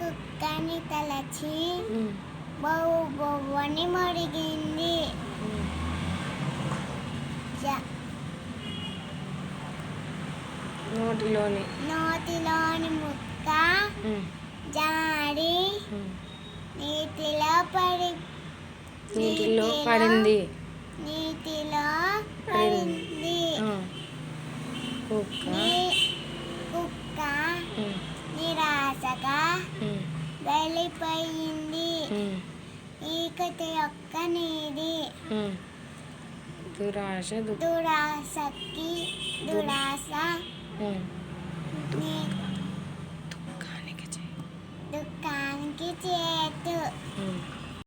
కుక్కని తలచి ఉమ్, బౌ బొవ్వని మడిగింది. ఉమ్. జ నోటిలోని నోటిలోని ముక్క ఉమ్, జారి ఉమ్. నీటిలో పడి నీటిలో పడింది. నీటిలో పడింది. పడింది. ఆ. కుక్క కుక్క ఉమ్, నిరాశగా ఉమ్, వెళ్ళిపోయింది. ఉమ్, ఈ కథ యొక్క నీది ఉమ్. దురాశ దురాశకి దురాశ ఉమ్.